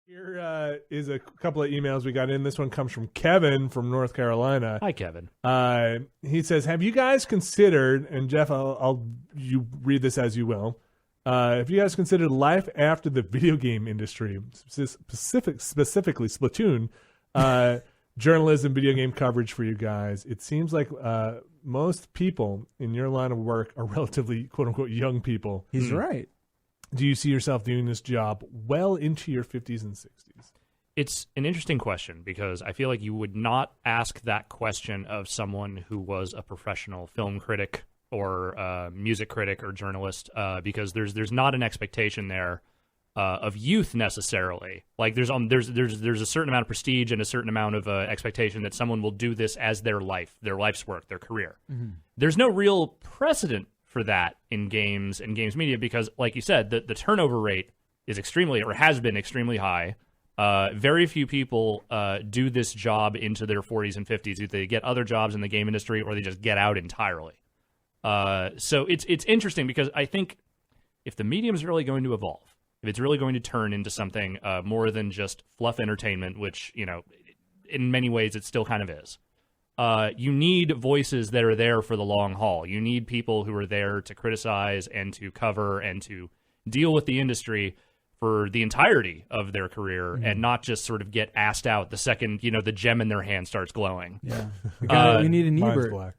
Here is a couple of emails we got in. This one comes from Kevin from North Carolina. Hi, Kevin. He says, have you guys considered, and Jeff, you read this as you will, have you guys considered life after the video game industry, specifically Splatoon, journalism, video game coverage for you guys? It seems like most people in your line of work are relatively, quote-unquote, young people. He's right. Do you see yourself doing this job well into your 50s and 60s? It's an interesting question because I feel like you would not ask that question of someone who was a professional film critic or music critic or journalist because there's not an expectation there of youth necessarily. Like there's a certain amount of prestige and a certain amount of expectation that someone will do this as their life's work, their career. Mm-hmm. There's no real precedent for that in games and games media because, like you said, the turnover rate is has been extremely high. Very few people do this job into their 40s and 50s. Either they get other jobs in the game industry or they just get out entirely. So it's interesting because I think if the medium is really going to evolve, if it's really going to turn into something more than just fluff entertainment, which, in many ways it still kind of is, you need voices that are there for the long haul. You need people who are there to criticize and to cover and to deal with the industry for the entirety of their career and not just sort of get asked out the second, the gem in their hand starts glowing. Yeah. We need an Ebert.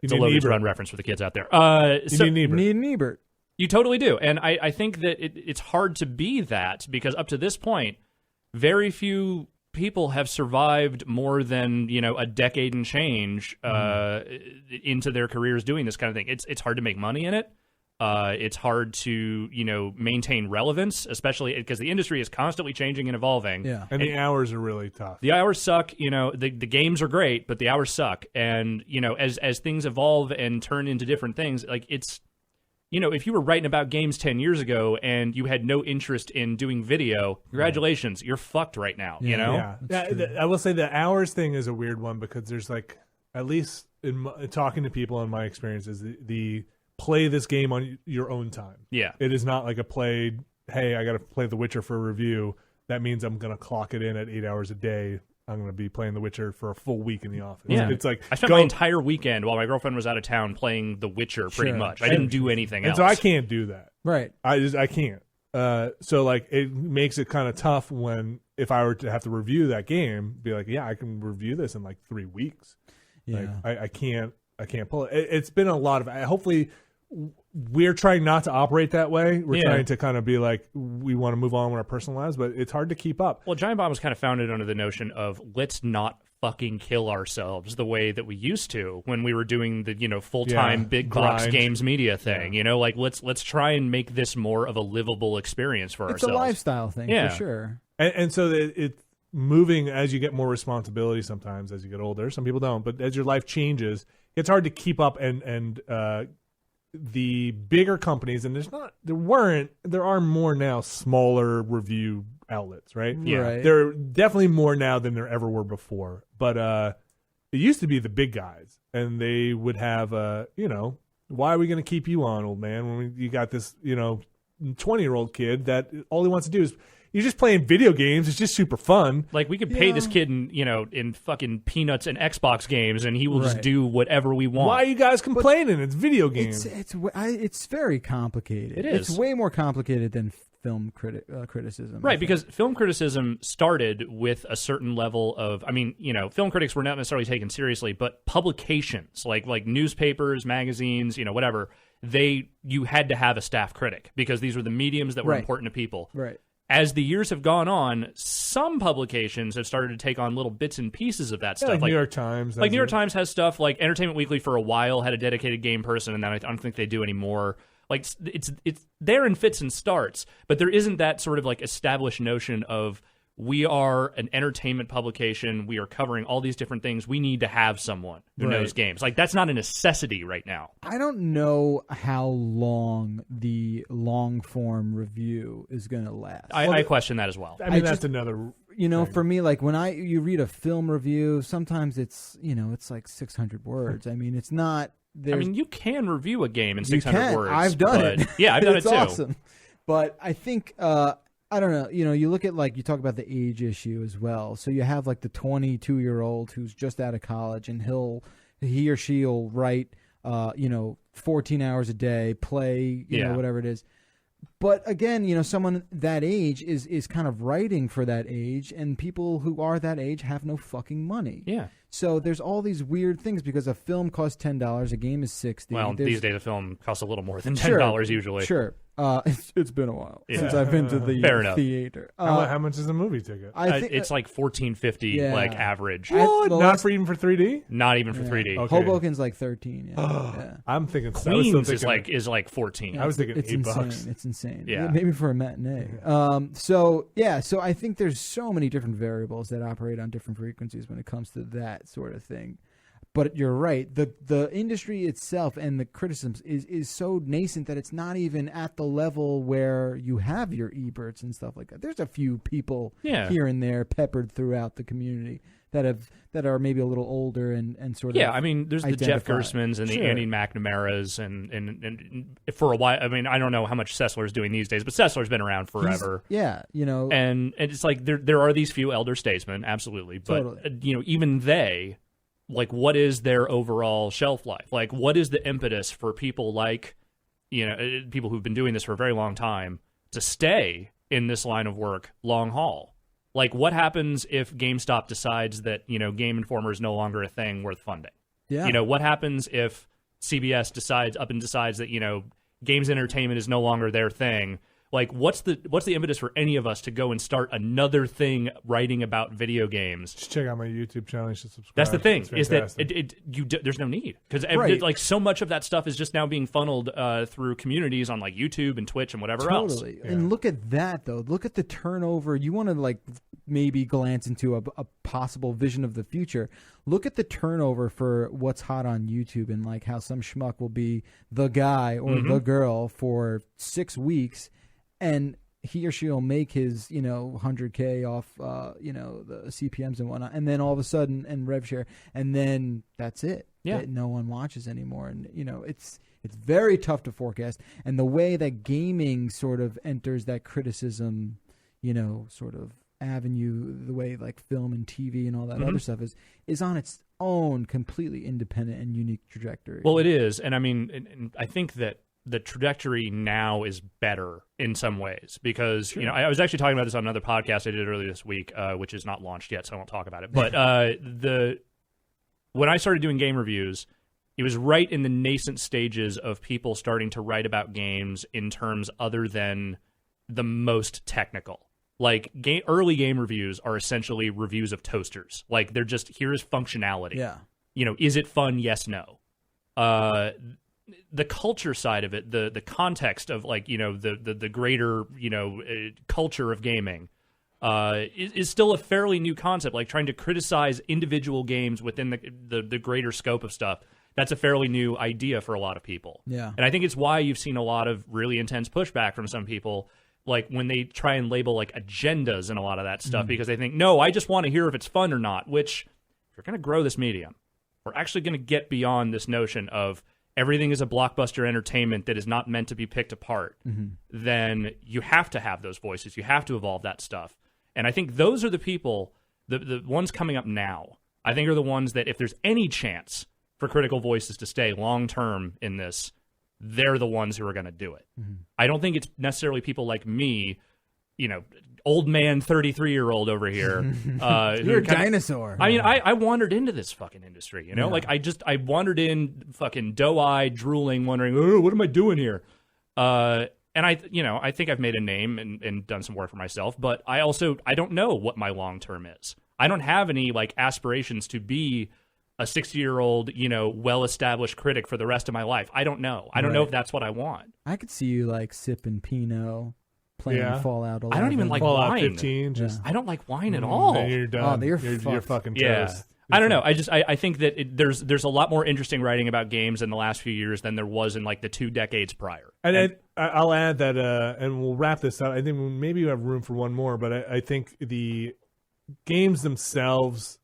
It's a Logan's Run reference for the kids out there. You need an Ebert. You totally do. And I think that it's hard to be that because up to this point, very few people have survived more than a decade and change into their careers doing this kind of thing. It's hard to make money in it. It's hard to maintain relevance, especially because the industry is constantly changing and evolving. Yeah, and the hours are really tough. The hours suck. The games are great, but the hours suck. And as things evolve and turn into different things, like it's. If you were writing about games 10 years ago and you had no interest in doing video, congratulations, you're fucked right now, Yeah. I will say the hours thing is a weird one because there's at least in talking to people in my experiences, the play this game on your own time. Yeah. It is not like hey, I got to play The Witcher for a review. That means I'm going to clock it in at 8 hours a day. I'm going to be playing The Witcher for a full week in the office. Yeah. It's like I spent my entire weekend while my girlfriend was out of town playing The Witcher pretty much. I didn't do anything else. And so I can't do that. Right. I can't. So it makes it kind of tough if I were to have to review that game, be like, yeah, I can review this in 3 weeks. Yeah. I can't pull it. It's been a lot of, hopefully we're trying not to operate that way. We're trying to kind of be like, we want to move on with our personal lives, but it's hard to keep up. Well, Giant Bomb was kind of founded under the notion of let's not fucking kill ourselves the way that we used to when we were doing the full-time big box games media thing. Let's try and make this more of a livable experience for ourselves. It's a lifestyle thing for sure. And so it's moving as you get more responsibility sometimes as you get older. Some people don't, but as your life changes, it's hard to keep up and the bigger companies, and there are more now smaller review outlets, right? Yeah. Right. There are definitely more now than there ever were before. But it used to be the big guys, and they would have, why are we going to keep you on, old man, when you got this, 20-year-old kid that all he wants to do is, you're just playing video games. It's just super fun. Like we could pay this kid in fucking peanuts and Xbox games, and he will just do whatever we want. Why are you guys complaining? It's video games. It's very complicated. It is. It's way more complicated than film criticism. Right, because film criticism started with a certain level of, film critics were not necessarily taken seriously, but publications like newspapers, magazines, whatever, you had to have a staff critic because these were the mediums that were important to people. Right. As the years have gone on, some publications have started to take on little bits and pieces of that stuff. Like New York Times. Like New York Times has stuff. Like Entertainment Weekly for a while had a dedicated game person, and then I don't think they do anymore. Like it's there in fits and starts, but there isn't that sort of established notion of we are an entertainment publication. We are covering all these different things. We need to have someone who knows games. That's not a necessity right now. I don't know how long the long-form review is going to last. I question that as well. That's another... for me, when you read a film review, sometimes it's, it's 600 words. It's not... you can review a game in 600 words. I've done it. Yeah, I've done it too. It's awesome. But I think... I don't know. You look at you talk about the age issue as well. So you have the 22-year-old who's just out of college, and he or she will write, 14 hours a day, play, whatever it is. But again, someone that age is kind of writing for that age, and people who are that age have no fucking money. Yeah. So there's all these weird things because a film costs $10, a game is $60. Well, these days a film costs a little more than $10 usually. Sure. It's been a while since I've been to the theater. How much is a movie ticket? I think it's like $14.50 average. What? Not for even for 3D? Not even for 3D. Okay. Hoboken's like 13. Yeah. I'm thinking Queens is like 14. I was thinking it's $8. Insane. It's insane. Yeah. Maybe for a matinee. So I think there's so many different variables that operate on different frequencies when it comes to that sort of thing. But you're right. The industry itself and the criticisms is so nascent that it's not even at the level where you have your Eberts and stuff like that. There's a few people here and there peppered throughout the community that are maybe a little older and sort of I mean, there's the Jeff Gerstmans and the Andy McNamara's and for a while. I mean, I don't know how much Sessler's doing these days, but Sessler's been around forever. And it's like there are these few elder statesmen, absolutely, but even they. What is their overall shelf life? What is the impetus for people people who've been doing this for a very long time to stay in this line of work long haul? What happens if GameStop decides that, Game Informer is no longer a thing worth funding? Yeah. What happens if CBS decides that, games entertainment is no longer their thing? What's the impetus for any of us to go and start another thing writing about video games? Just check out my YouTube channel. You should subscribe. That's the thing, is that there's no need. Because so much of that stuff is just now being funneled through communities on YouTube and Twitch and whatever else. Totally. And look at that, though. Look at the turnover. You want to maybe glance into a possible vision of the future. Look at the turnover for what's hot on YouTube and how some schmuck will be the guy or the girl for 6 weeks. And he or she will make his, $100K off, the CPMs and whatnot, and then all of a sudden, and rev share, and then that's it. Yeah, no one watches anymore, and it's very tough to forecast. And the way that gaming sort of enters that criticism, sort of avenue, the way film and TV and all that other stuff is on its own completely independent and unique trajectory. Well, it is, and I mean, and I think that the trajectory now is better in some ways because, I was actually talking about this on another podcast I did earlier this week, which is not launched yet, so I won't talk about it. But when I started doing game reviews, it was right in the nascent stages of people starting to write about games in terms other than the most technical. Early game reviews are essentially reviews of toasters. They're just, here's functionality. Yeah. Is it fun? Yes, no. The culture side of it, the context of the greater culture of gaming is still a fairly new concept. Trying to criticize individual games within the greater scope of stuff. That's a fairly new idea for a lot of people. Yeah, and I think it's why you've seen a lot of really intense pushback from some people. When they try and label agendas and a lot of that stuff because they think, no, I just want to hear if it's fun or not. Which, if you're going to grow this medium, we're actually going to get beyond this notion of everything is a blockbuster entertainment that is not meant to be picked apart, then you have to have those voices. You have to evolve that stuff. And I think those are the people, the ones coming up now, I think are the ones that if there's any chance for critical voices to stay long-term in this, they're the ones who are going to do it. I don't think it's necessarily people like me, old man 33-year-old over here. You're a dinosaur. I mean, I wandered into this fucking industry, I wandered in fucking doe-eyed, drooling, wondering, oh, what am I doing here? And I think I've made a name and done some work for myself, but I don't know what my long-term is. I don't have any aspirations to be a 60-year-old, well-established critic for the rest of my life. I don't know. I don't know if that's what I want. I could see you sipping Pinot, playing Fallout 11. I don't even like Fallout wine. 15. I don't like wine at all. Then you're done. Oh, you're fucking yeah. toast. I don't know. I think that there's a lot more interesting writing about games in the last few years than there was in the 2 decades prior. And I'll add that, and we'll wrap this up. I think maybe we have room for one more, but I think the games themselves,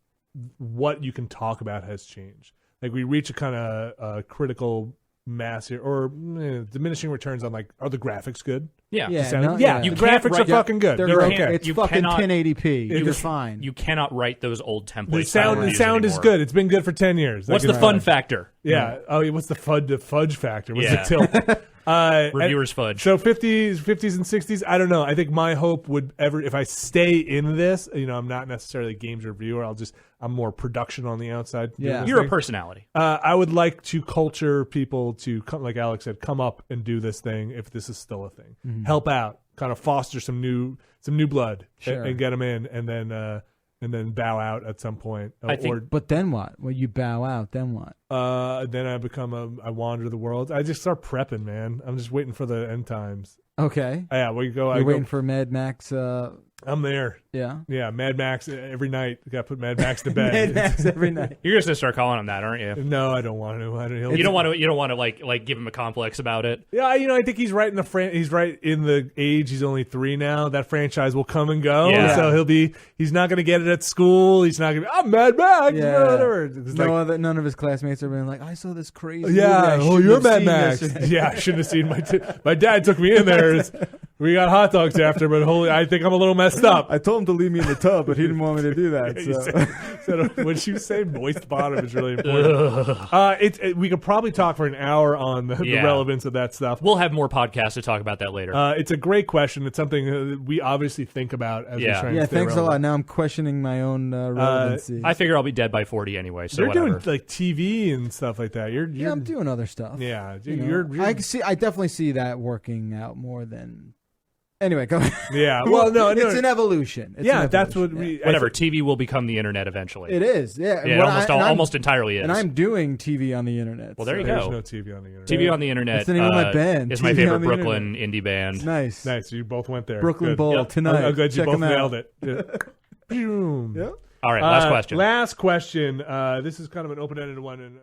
what you can talk about has changed. We reach a kind of critical mass here, or diminishing returns on are the graphics good? Yeah. The graphics are fucking good. They're okay. It's fucking 1080p. You're fine. fine. You cannot write those old templates. The sound is good. It's been good for 10 years. What's the fun factor? Yeah. Oh, what's the fudge factor? What's the tilt? Reviewers fudge. So 50s and 60s. I don't know. I think my hope would if I stay in this, I'm not necessarily a games reviewer. I'm more production on the outside. Yeah. You're a personality. I would like to culture people to come, like Alex said, come up and do this thing if this is still a thing. Mm-hmm. Help out, kind of foster some new blood Sure. and get them in, and then bow out at some point. But then what? When you bow out, then what? Then I wander the world. I just start prepping, man. I'm just waiting for the end times. Okay. Yeah, You're waiting for Mad Max. I'm there. Yeah. Yeah, Mad Max every night. Got to put Mad Max to bed. Mad Max every night. You're just gonna start calling him that, aren't you? No, I don't want to. You don't want to like give him a complex about it. Yeah, I think he's right in he's right in the age. He's only 3 now. That franchise will come and go. Yeah. So he's not going to get it at school. He's not going to be, I'm Mad Max. Yeah. Whatever. None of his classmates are being like, I saw this crazy yeah. movie. Oh, you're Mad Max. Yeah, I shouldn't have seen my dad took me in there. We got hot dogs after, but I think I'm a little messed up. I told him to leave me in the tub, but he didn't want me to do that. So when you say moist bottom is really important. We could probably talk for an hour on the relevance of that stuff. We'll have more podcasts to talk about that later. It's a great question. It's something we obviously think about as we're trying to stay thanks relevant. a lot. Now I'm questioning my own relevancy. I figure I'll be dead by 40 anyway. So you're whatever. doing like TV and stuff like that. You're I'm doing other stuff. Yeah, I definitely see that working out more than. Anyway, go ahead. Yeah, well, no, it's an evolution. That's what we. Whatever. TV will become the internet eventually. It is. Yeah, it almost entirely is. And I'm doing TV on the internet. Well, there you There's go. no TV on the internet. TV on the internet. That's the name of my band. Is my favorite Brooklyn indie band. Nice. You both went there. Brooklyn Good. Bowl tonight. I'm glad you Check both them out. nailed it. Yeah. Yep. All right. Last question. Last question. This is kind of an open-ended one.